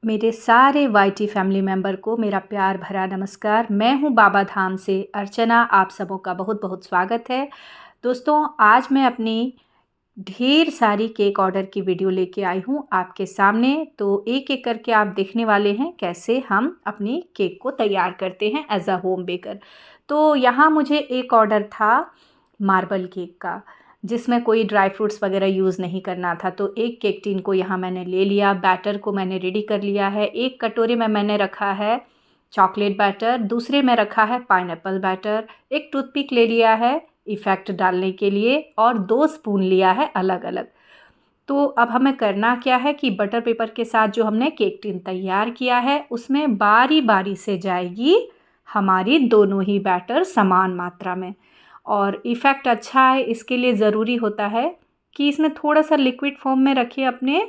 मेरे सारे YT family member को मेरा प्यार भरा नमस्कार। मैं हूं बाबा धाम से अर्चना। आप सबों का बहुत बहुत स्वागत है। दोस्तों, आज मैं अपनी ढेर सारी केक ऑर्डर की वीडियो लेके आई हूं आपके सामने। तो एक एक करके आप देखने वाले हैं कैसे हम अपनी केक को तैयार करते हैं एज अ होम बेकर। तो यहाँ मुझे एक ऑर्डर था मार्बल केक का, जिसमें कोई ड्राई फ्रूट्स वगैरह यूज़ नहीं करना था। तो एक केक टिन को यहाँ मैंने ले लिया, बैटर को मैंने रेडी कर लिया है। एक कटोरे में मैंने रखा है चॉकलेट बैटर, दूसरे में रखा है पाइनएप्पल बैटर, एक टूथपिक ले लिया है इफ़ेक्ट डालने के लिए और 2 स्पून लिया है अलग अलग। तो अब हमें करना क्या है कि बटर पेपर के साथ जो हमने केक टिन तैयार किया है उसमें बारी बारी से जाएगी हमारी दोनों ही बैटर समान मात्रा में। और इफ़ेक्ट अच्छा है इसके लिए ज़रूरी होता है कि इसमें थोड़ा सा लिक्विड फॉर्म में रखिए अपने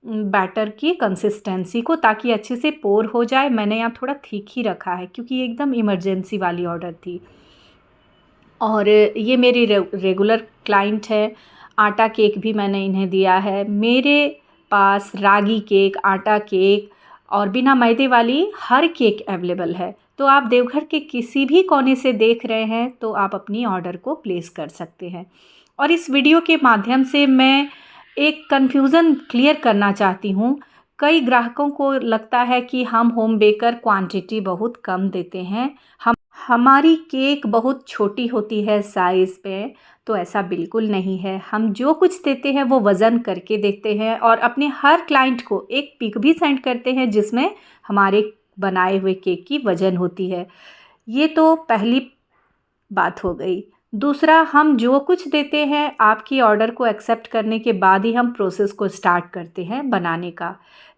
बैटर की कंसिस्टेंसी को, ताकि अच्छे से पोर हो जाए। मैंने यहाँ थोड़ा थिक ही रखा है क्योंकि एकदम इमरजेंसी वाली ऑर्डर थी। और ये मेरी रेगुलर क्लाइंट है। आटा केक भी मैंने इन्हें दिया है। मेरे पास रागी केक, आटा केक और बिना मैदे वाली हर केक अवेलेबल है। तो आप देवघर के किसी भी कोने से देख रहे हैं तो आप अपनी ऑर्डर को प्लेस कर सकते हैं। और इस वीडियो के माध्यम से मैं एक कन्फ्यूज़न क्लियर करना चाहती हूँ। कई ग्राहकों को लगता है कि हम होम बेकर क्वांटिटी बहुत कम देते हैं, हमारी केक बहुत छोटी होती है साइज़ पे। तो ऐसा बिल्कुल नहीं है। हम जो कुछ देते हैं वो वज़न करके देते हैं और अपने हर क्लाइंट को एक पिक भी सेंड करते हैं जिसमें हमारे बनाए हुए केक की वज़न होती है। ये तो पहली बात हो गई। दूसरा, हम जो कुछ देते हैं आपकी ऑर्डर को एक्सेप्ट करने के बाद ही हम प्रोसेस को स्टार्ट करते हैं बनाने का।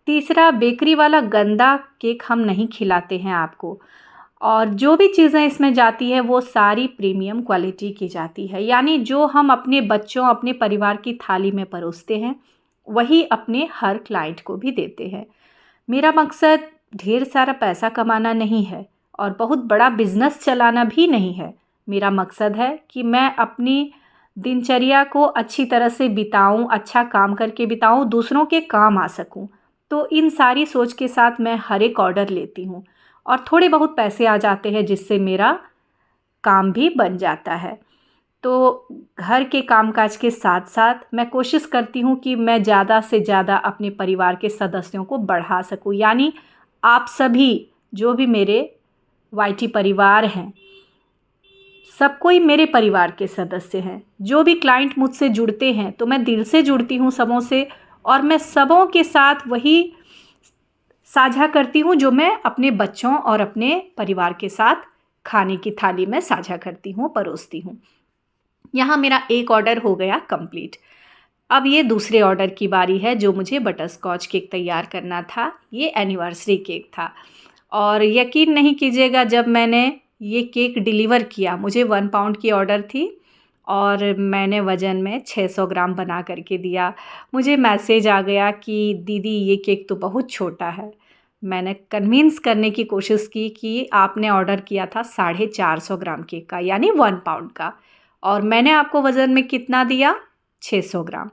तीसरा, बेकरी वाला गंदा केक हम नहीं खिलाते हैं आपको। और जो भी चीज़ें इसमें जाती है वो सारी प्रीमियम क्वालिटी की जाती है, यानी जो हम अपने बच्चों, अपने परिवार की थाली में परोसते हैं वही अपने हर क्लाइंट को भी देते हैं। मेरा मकसद ढेर सारा पैसा कमाना नहीं है और बहुत बड़ा बिजनेस चलाना भी नहीं है। मेरा मकसद है कि मैं अपनी दिनचर्या को अच्छी तरह से बिताऊं, अच्छा काम करके बिताऊं, दूसरों के काम आ सकूं। तो इन सारी सोच के साथ मैं हर एक ऑर्डर लेती हूं और थोड़े बहुत पैसे आ जाते हैं जिससे मेरा काम भी बन जाता है। तो घर के कामकाज के साथ साथ मैं कोशिश करती हूँ कि मैं ज़्यादा से ज़्यादा अपने परिवार के सदस्यों को बढ़ा सकूँ, यानी आप सभी जो भी मेरे वाईटी परिवार हैं, सब कोई मेरे परिवार के सदस्य हैं। जो भी क्लाइंट मुझसे जुड़ते हैं तो मैं दिल से जुड़ती हूँ सबों से, और मैं सबों के साथ वही साझा करती हूँ जो मैं अपने बच्चों और अपने परिवार के साथ खाने की थाली में साझा करती हूँ, परोसती हूँ। यहाँ मेरा एक ऑर्डर हो गया कंप्लीट। अब ये दूसरे ऑर्डर की बारी है जो मुझे बटरस्कॉच केक तैयार करना था। ये एनिवर्सरी केक था और यकीन नहीं कीजिएगा, जब मैंने ये केक डिलीवर किया, मुझे 1 पाउंड की ऑर्डर थी और मैंने वज़न में 600 ग्राम बना करके दिया। मुझे मैसेज आ गया कि दीदी ये केक तो बहुत छोटा है। मैंने कन्विंस करने की कोशिश की कि आपने ऑर्डर किया था 450 ग्राम केक का, यानी 1 पाउंड का, और मैंने आपको वज़न में कितना दिया? 600 ग्राम।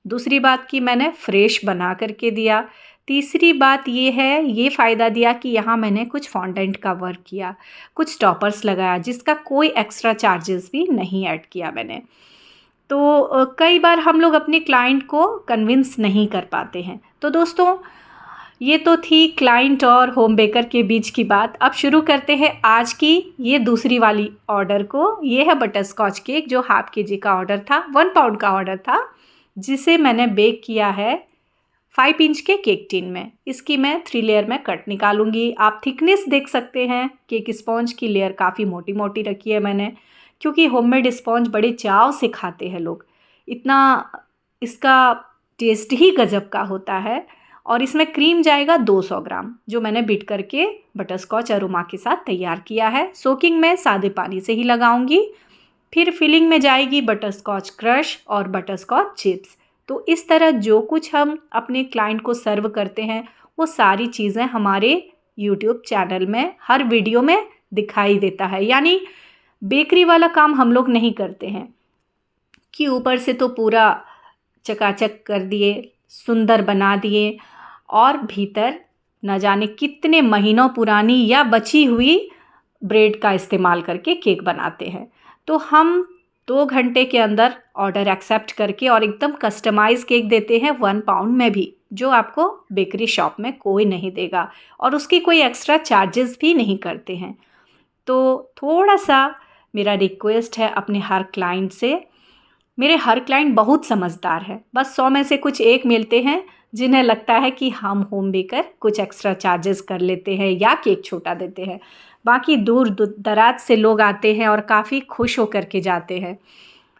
दूसरी बात कि मैंने फ्रेश बना करके दिया। तीसरी बात ये है, ये फ़ायदा दिया कि यहाँ मैंने कुछ फॉन्डेंट का वर्क किया, कुछ टॉपर्स लगाया जिसका कोई एक्स्ट्रा चार्जेस भी नहीं ऐड किया मैंने। तो कई बार हम लोग अपने क्लाइंट को कन्विंस नहीं कर पाते हैं। तो दोस्तों, ये तो थी क्लाइंट और होम बेकर के बीच की बात। अब शुरू करते हैं आज की ये दूसरी वाली ऑर्डर को। ये है बटरस्कॉच केक जो हाफ केजी का ऑर्डर था, 1 पाउंड का ऑर्डर था, जिसे मैंने बेक किया है 5 इंच के केक टिन में। इसकी मैं 3 लेयर में कट निकालूंगी। आप थिकनेस देख सकते हैं। केक स्पॉन्ज की लेयर काफ़ी मोटी मोटी रखी है मैंने, क्योंकि होममेड स्पॉन्ज बड़े चाव से खाते हैं लोग। इतना इसका टेस्ट ही गजब का होता है। और इसमें क्रीम जाएगा 200 ग्राम, जो मैंने बीट करके बटरस्कॉच अरोमा के साथ तैयार किया है। सोकिंग में सादे पानी से ही लगाऊंगी। फिर फिलिंग में जाएगी बटरस्कॉच क्रश और बटरस्कॉच चिप्स। तो इस तरह जो कुछ हम अपने क्लाइंट को सर्व करते हैं वो सारी चीज़ें हमारे यूट्यूब चैनल में हर वीडियो में दिखाई देता है। यानी बेकरी वाला काम हम लोग नहीं करते हैं कि ऊपर से तो पूरा चकाचक कर दिए, सुंदर बना दिए और भीतर न जाने कितने महीनों पुरानी या बची हुई ब्रेड का इस्तेमाल करके केक बनाते हैं। तो हम 2 घंटे के अंदर ऑर्डर एक्सेप्ट करके और एकदम कस्टमाइज़ केक देते हैं 1 पाउंड में भी, जो आपको बेकरी शॉप में कोई नहीं देगा और उसकी कोई एक्स्ट्रा चार्जेस भी नहीं करते हैं। तो थोड़ा-सा मेरा रिक्वेस्ट है अपने हर क्लाइंट से, मेरे हर क्लाइंट बहुत समझदार है, बस 100 में से कुछ एक मिलते हैं जिन्हें लगता है कि हम होम बेकर कुछ एक्स्ट्रा चार्जेस कर लेते हैं या केक छोटा देते हैं। बाकी दूर दराज से लोग आते हैं और काफ़ी खुश होकर के जाते हैं।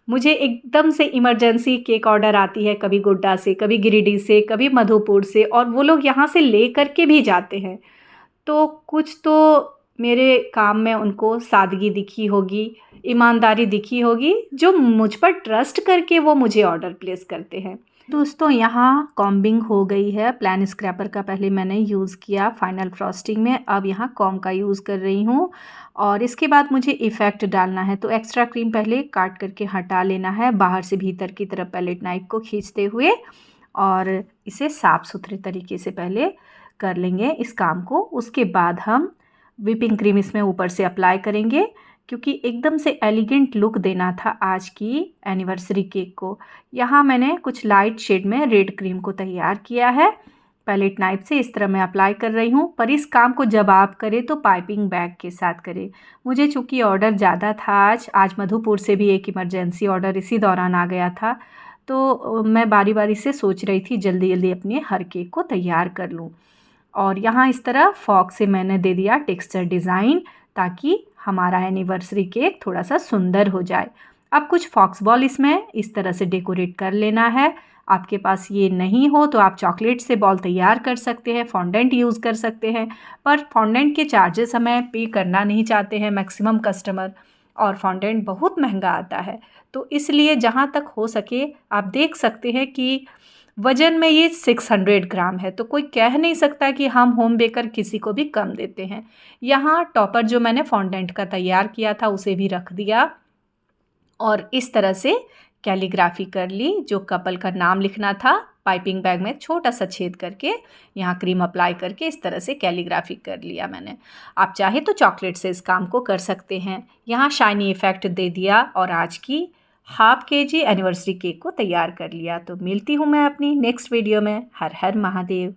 मुझे एकदम से इमरजेंसी केक ऑर्डर आती है, कभी गोड्डा से, कभी गिरिडीह से, कभी मधुपुर से, और वो लोग यहाँ से ले कर के भी जाते हैं। तो कुछ तो मेरे काम में उनको सादगी दिखी होगी, ईमानदारी दिखी होगी, जो मुझ पर ट्रस्ट करके वो मुझे ऑर्डर प्लेस करते हैं। दोस्तों, यहाँ कॉम्बिंग हो गई है। प्लान स्क्रैपर का पहले मैंने यूज़ किया फाइनल फ्रॉस्टिंग में, अब यहाँ कॉम का यूज़ कर रही हूँ और इसके बाद मुझे इफ़ेक्ट डालना है। तो एक्स्ट्रा क्रीम पहले काट करके हटा लेना है, बाहर से भीतर की तरफ पैलेट नाइफ को खींचते हुए, और इसे साफ़ सुथरे तरीके से पहले कर लेंगे इस काम को। उसके बाद हम व्हिपिंग क्रीम इसमें ऊपर से अप्लाई करेंगे, क्योंकि एकदम से एलिगेंट लुक देना था आज की एनिवर्सरी केक को। यहाँ मैंने कुछ लाइट शेड में रेड क्रीम को तैयार किया है, पैलेट नाइफ से इस तरह मैं अप्लाई कर रही हूँ। पर इस काम को जब आप करें तो पाइपिंग बैग के साथ करें। मुझे चूँकि ऑर्डर ज़्यादा था आज मधुपुर से भी एक इमरजेंसी ऑर्डर इसी दौरान आ गया था, तो मैं बारी बारी से सोच रही थी जल्दी जल्दी अपने हर केक को तैयार कर लूँ। और यहाँ इस तरह फॉक से मैंने दे दिया टेक्सचर डिज़ाइन, ताकि हमारा एनिवर्सरी केक थोड़ा सा सुंदर हो जाए। अब कुछ फॉक्स बॉल इसमें इस तरह से डेकोरेट कर लेना है। आपके पास ये नहीं हो तो आप चॉकलेट से बॉल तैयार कर सकते हैं, फॉन्डेंट यूज़ कर सकते हैं, पर फॉन्डेंट के चार्जेस हमें पे करना नहीं चाहते हैं मैक्सिमम कस्टमर, और फॉन्डेंट बहुत महंगा आता है। तो इसलिए जहाँ तक हो सके आप देख सकते हैं कि वज़न में ये 600 ग्राम है, तो कोई कह नहीं सकता कि हम होम बेकर किसी को भी कम देते हैं। यहाँ टॉपर जो मैंने फॉन्डेंट का तैयार किया था उसे भी रख दिया और इस तरह से कैलीग्राफी कर ली। जो कपल का नाम लिखना था, पाइपिंग बैग में छोटा सा छेद करके यहाँ क्रीम अप्लाई करके इस तरह से कैलीग्राफी कर लिया मैंने। आप चाहे तो चॉकलेट से इस काम को कर सकते हैं। यहाँ शाइनी इफ़ेक्ट दे दिया और आज की ½ kg एनिवर्सरी केक को तैयार कर लिया। तो मिलती हूँ मैं अपनी नेक्स्ट वीडियो में। हर हर महादेव।